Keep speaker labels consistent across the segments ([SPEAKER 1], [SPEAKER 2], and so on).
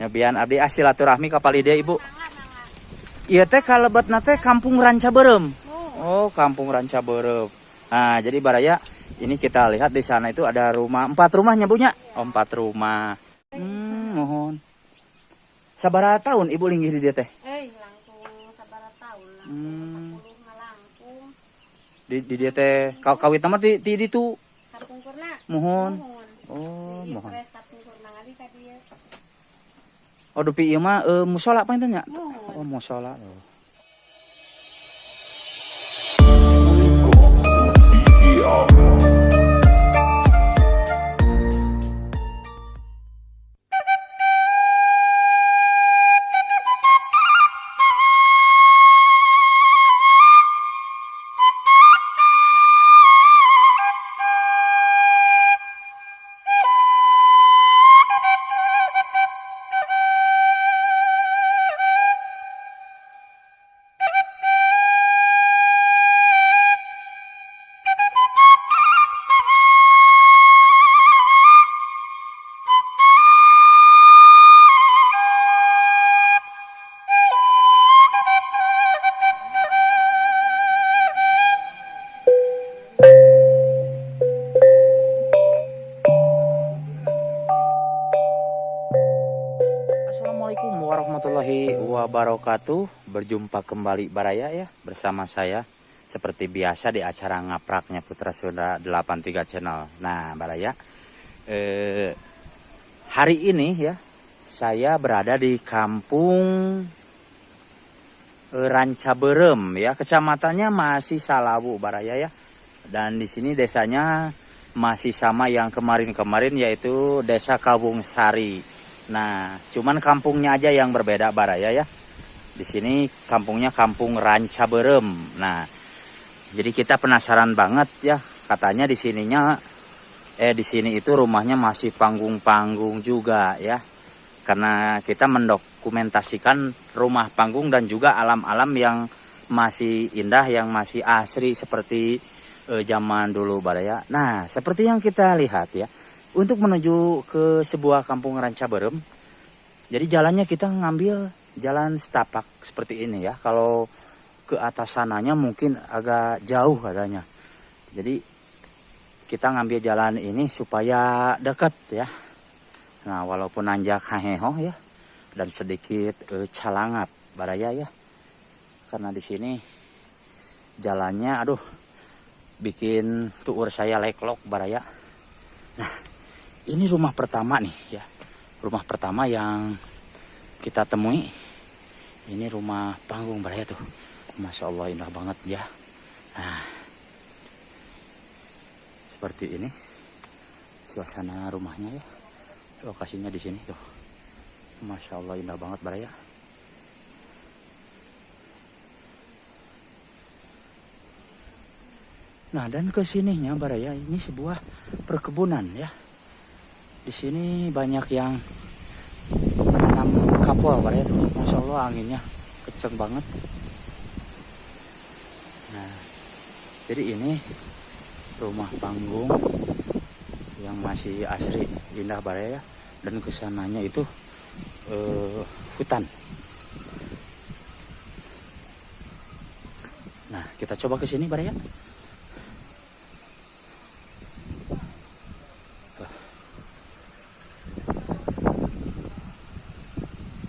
[SPEAKER 1] Nyobian abdi silaturahmi kapal ide Ibu. Iya teh kalebetna teh Kampung Ranca Berem. Oh, Kampung Ranca Berem. Nah, jadi baraya ini kita lihat di sana itu ada rumah, 4 rumahnya Bu nya. Oh, 4 rumah. Mohon. Sabaraha tahun Ibu linggih di dia teh?
[SPEAKER 2] Langkung sabaraha tahun langkung 10 ngalangkung.
[SPEAKER 1] Di dia teh kawit nama di itu.
[SPEAKER 2] Kampung Kurna.
[SPEAKER 1] Mohon. Oh, mohon. Oh, dupi ieu mah musola apa nya? Oh, musola. Assalamualaikum warahmatullahi wabarakatuh. Berjumpa kembali baraya ya bersama saya seperti biasa di acara ngapraknya Putra Sunda 83 Channel. Nah baraya hari ini ya saya berada di Kampung Ranca Berem ya, kecamatannya masih Salawu baraya ya. Dan di sini desanya masih sama yang kemarin-kemarin yaitu Desa Kawung Sari. Nah, cuman kampungnya aja yang berbeda baraya ya. Di sini kampungnya Kampung Ranca Berem. Nah, jadi kita penasaran banget ya. Katanya di sininya di sini itu rumahnya masih panggung-panggung juga ya. Karena kita mendokumentasikan rumah panggung dan juga alam-alam yang masih indah, yang masih asri seperti zaman dulu baraya. Nah, seperti yang kita lihat ya. Untuk menuju ke sebuah kampung Ranca Berem, jadi jalannya kita ngambil jalan setapak seperti ini ya. Kalau ke atas sananya mungkin agak jauh katanya. Jadi kita ngambil jalan ini supaya dekat ya. Nah walaupun nanjak haheho ya dan sedikit calangap baraya ya. Karena di sini jalannya aduh bikin tuur saya leklok baraya. Nah ini rumah pertama nih ya. Rumah pertama yang kita temui. Ini rumah panggung baraya tuh. Masya Allah indah banget ya. Nah, seperti ini suasana rumahnya ya. Lokasinya di sini tuh. Masya Allah indah banget baraya. Nah dan kesininya baraya ini sebuah perkebunan ya. Di sini banyak yang menanam kapur baraya tuh. Masya Allah anginnya kenceng banget. Nah, jadi ini rumah panggung yang masih asri indah baraya dan kesananya itu hutan. Nah, kita coba ke sini baraya.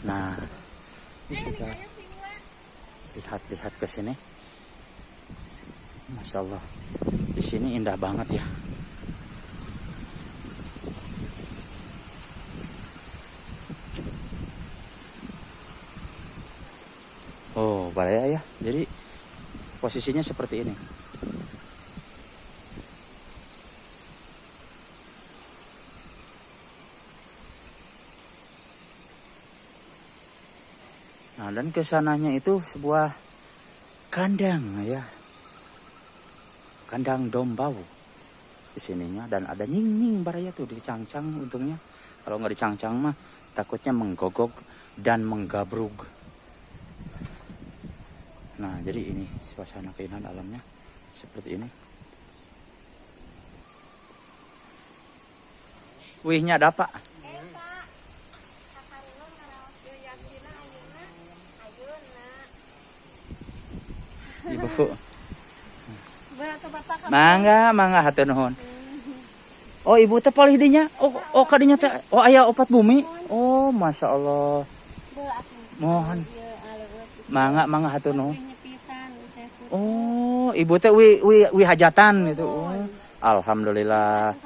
[SPEAKER 1] Nah, kita lihat-lihat ke sini. Masya Allah, di sini indah banget ya. Oh, baraya ya. Jadi posisinya seperti ini. Nah, dan kesananya itu sebuah kandang ya. Kandang dombau di sininya dan ada nying-nying baraya tuh dicangcang untungnya. Kalau nggak dicangcang mah takutnya menggogok dan menggabrug. Nah, jadi ini suasana keindahan alamnya seperti ini. Wihnya ada apa?
[SPEAKER 2] reaksina ayeuna. Ayeuna.
[SPEAKER 1] Ibu.
[SPEAKER 2] Berat batak.
[SPEAKER 1] Mangga hatur nuhun. Oh ibu teh palih dinya. Oh kadinya teh. Oh aya opat bumi. Oh masya Allah. Mohon. Mangga hatur nuhun. Oh ibu teh wi hajatan gitu. Oh, alhamdulillah.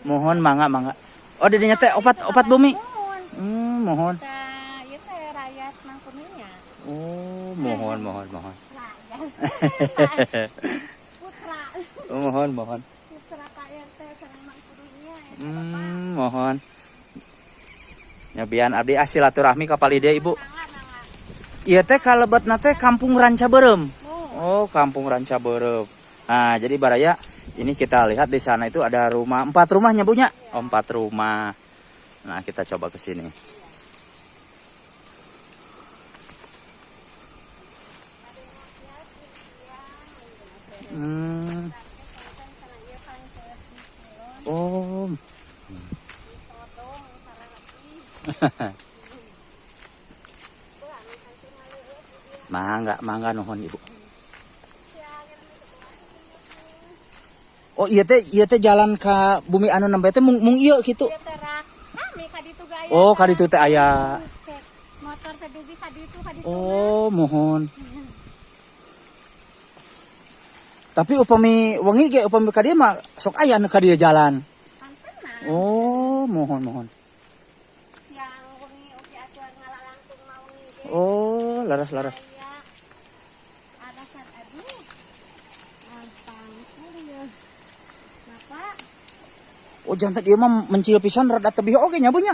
[SPEAKER 1] Mohon mangga. Oh didinya teh opat bumi. Mohon.
[SPEAKER 2] Ieu teh rakyat mangkuminya.
[SPEAKER 1] Oh mohon.
[SPEAKER 2] Putra.
[SPEAKER 1] Mohon.
[SPEAKER 2] Putra Pak RT sareng mangkudunya.
[SPEAKER 1] Mohon. Nyabian abdi silaturahmi ka palideu ibu. Ieu teh kalebetna teh Kampung Ranca Beureum. Oh, Kampung Ranca Beureum. Nah, jadi baraya ini kita lihat di sana itu ada rumah 4 rumahnya punya. Oh, 4 rumah. Nah, kita coba ke sini. Oh. Mangga nuhun ibu. Oh iya teh jalan ke bumi anu nembe teh mung ieu kitu. Oh kaditu teh aya.
[SPEAKER 2] Motor teh dugi kaditu.
[SPEAKER 1] Oh mohon. Tapi upami wengi ge upami ka dieu mah sok aya nu ka dieu jalan. Oh mohon.
[SPEAKER 2] Yang wengi oke atuh ngalalangtung mau ni.
[SPEAKER 1] Oh laras. Oh jantan dia mah mencil pisan rada tebih oge nya Bu nya.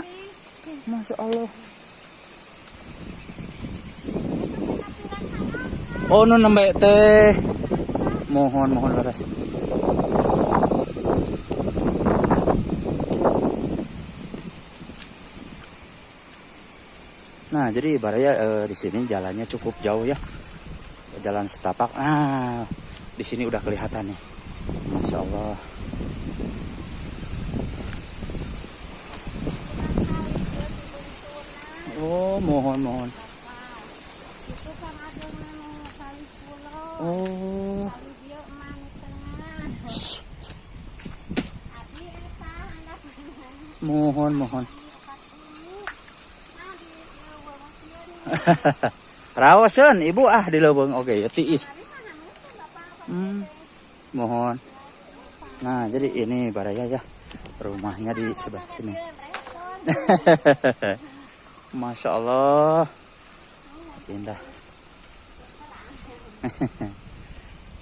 [SPEAKER 1] Masya Allah. Oh nu nembe teh. Mohon laras. Nah, jadi ibaratnya di sini jalannya cukup jauh ya. Jalan setapak. Nah, di sini udah kelihatan nih. Masya Allah. Oh, mohon.
[SPEAKER 2] Itu kan ada kali pulau.
[SPEAKER 1] Oh.
[SPEAKER 2] Kali dia emak di tengah. Abi eta anak.
[SPEAKER 1] Mohon. Rawasan ibu di leuweung oge ya tiis. Mohon. Nah, jadi ini baraya ya. Rumahnya di sebelah sini. Masya Allah. Indah.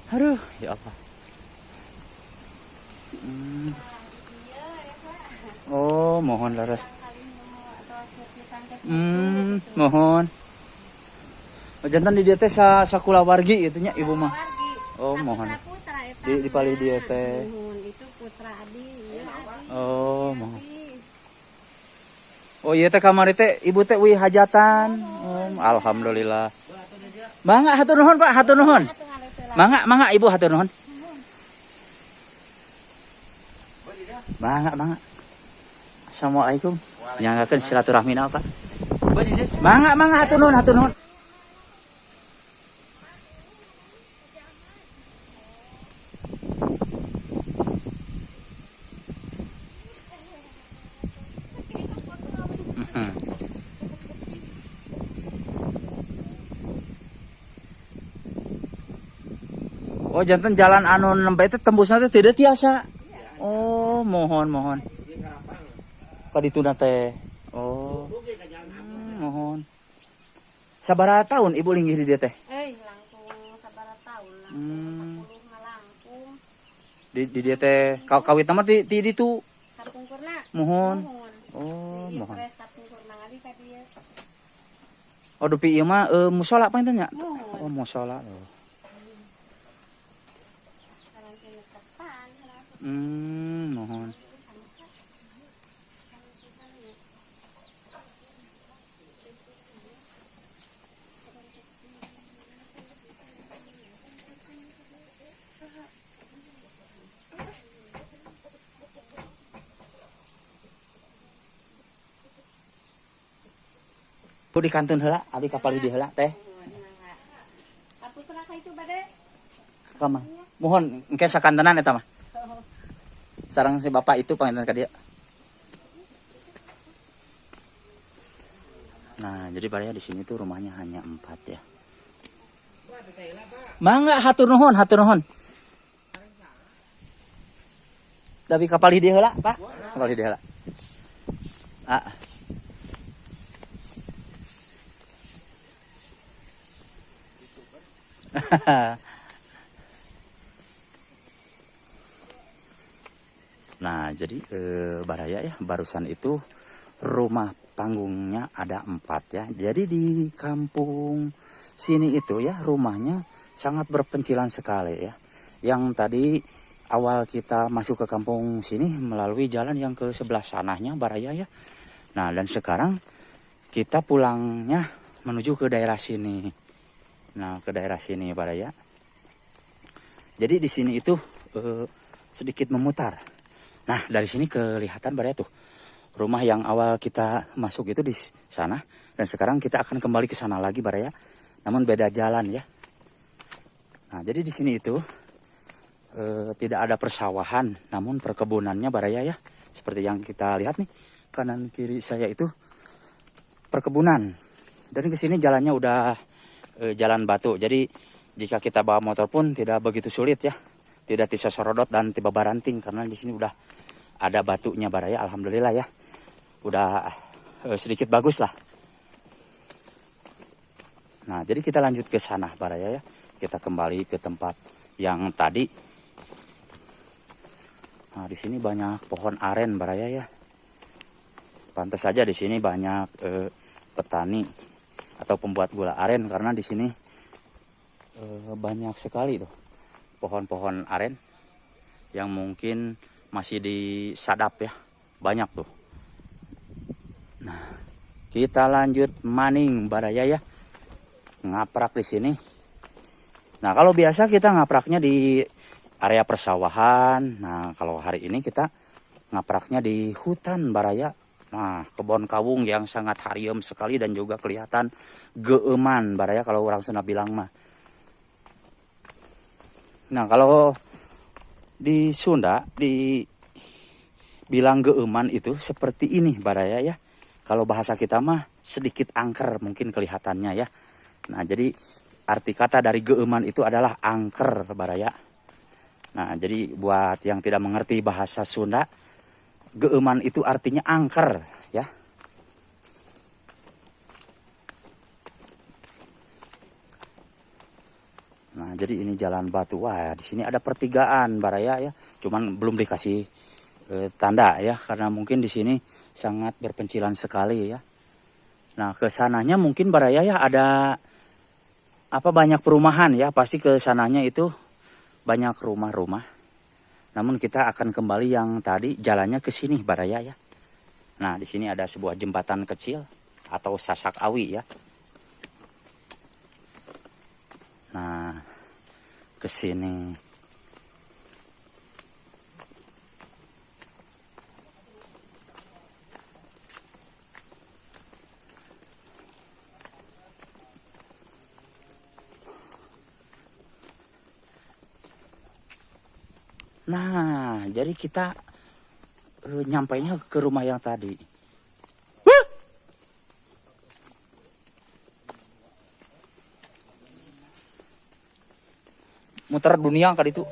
[SPEAKER 1] Aduh, ya Allah. Oh, mohon laras. Mohon. Jantan di dia teh sakulawargi gitu nya ibu mah. Oh, mohon. Di palih dia teh.
[SPEAKER 2] Itu putra Adi, ya Adi.
[SPEAKER 1] Oh, mohon. Oh iya teh kamari teh ibu teh wi hajatan. Alhamdulillah. Mangga hatur nuhun Pak, hatur nuhun. Mangga ibu hatur nuhun. Mangga. Assalamualaikum. Nyanggakeun silaturahmi na Pak. Mangga hatur nuhun. Oh jantan jalan anu nembe teh tembusna teh teu tiasa. Oh mohon. Kadituna teh. Oh. Mohon. Sabaraha tahun ibu linggih di dieu teh?
[SPEAKER 2] Langkung sabaraha taun lah. 10 mah langkung.
[SPEAKER 1] Di dieu teh kawit mah ti ditu.
[SPEAKER 2] Kapungkurna.
[SPEAKER 1] Mohon. Oh, mohon.
[SPEAKER 2] Pres kapungkurna ngali ka dieu.
[SPEAKER 1] Oh dupi ieu mah mushola apa nya?
[SPEAKER 2] Mohon.
[SPEAKER 1] Oh mushola. Mohon. Bu di kantun heula, abi kapal di heula teh.
[SPEAKER 2] Kaputra ka itu bade.
[SPEAKER 1] Kama. Mohon engke sakantenan eta mah. Sareng si bapak itu panggilna ka dia. Nah, jadi baraya di sini tuh rumahnya hanya 4 ya. Mangga hatur nuhun, hatur nuhun. Tapi kapal di heula, Pak. Kapal di heula. Ah. Nah, jadi baraya ya, barusan itu rumah panggungnya ada 4 ya. Jadi di kampung sini itu ya rumahnya sangat berpencilan sekali ya. Yang tadi awal kita masuk ke kampung sini melalui jalan yang ke sebelah sananya baraya ya. Nah, dan sekarang kita pulangnya menuju ke daerah sini. Nah, ke daerah sini baraya. Jadi di sini itu sedikit memutar. Nah, dari sini kelihatan baraya tuh rumah yang awal kita masuk itu di sana, dan sekarang kita akan kembali ke sana lagi baraya, namun beda jalan ya. Nah, jadi di sini itu tidak ada persawahan, namun perkebunannya baraya ya, seperti yang kita lihat nih kanan kiri saya itu perkebunan, dan ke sini jalannya udah jalan batu, jadi jika kita bawa motor pun tidak begitu sulit ya, tidak bisa serodot dan tiba baranting karena di sini udah ada batunya baraya, alhamdulillah ya. Udah sedikit bagus lah. Nah, jadi kita lanjut ke sana baraya ya. Kita kembali ke tempat yang tadi. Nah, di sini banyak pohon aren baraya ya. Pantas saja di sini banyak petani atau pembuat gula aren karena di sini banyak sekali tuh pohon-pohon aren yang mungkin masih disadap ya, banyak tuh. Nah, kita lanjut maning baraya ya, ngaprak di sini. Nah, kalau biasa kita ngapraknya di area persawahan. Nah, kalau hari ini kita ngapraknya di hutan baraya. Nah, kebun kawung yang sangat hariem sekali dan juga kelihatan geuman baraya kalau orang Sunda bilang mah. Nah, kalau di Sunda dibilang geuman itu seperti ini baraya ya. Kalau bahasa kita mah sedikit angker mungkin kelihatannya ya. Nah, jadi arti kata dari geuman itu adalah angker baraya. Nah, jadi buat yang tidak mengerti bahasa Sunda, geuman itu artinya angker ya. Nah, jadi ini jalan batu. Wah, di sini ada pertigaan baraya ya. Cuman belum dikasih tanda ya, karena mungkin di sini sangat berpencilan sekali ya. Nah, ke sananya mungkin baraya ya ada banyak perumahan ya. Pasti ke sananya itu banyak rumah-rumah. Namun kita akan kembali yang tadi jalannya ke sini baraya ya. Nah, di sini ada sebuah jembatan kecil atau sasak awi ya. Nah, ke sini. Nah, jadi kita nyampainya ke rumah yang tadi. Muter dunia kali itu.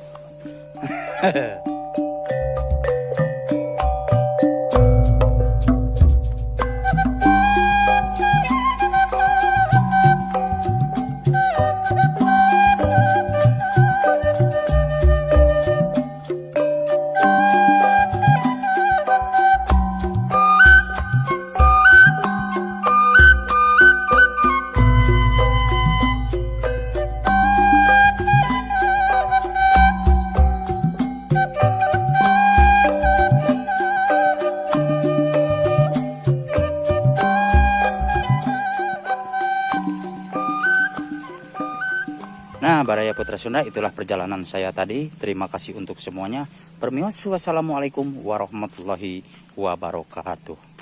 [SPEAKER 1] Nah, Baraya Putra Sunda, itulah perjalanan saya tadi. Terima kasih untuk semuanya. Permisi, wassalamualaikum warahmatullahi wabarakatuh.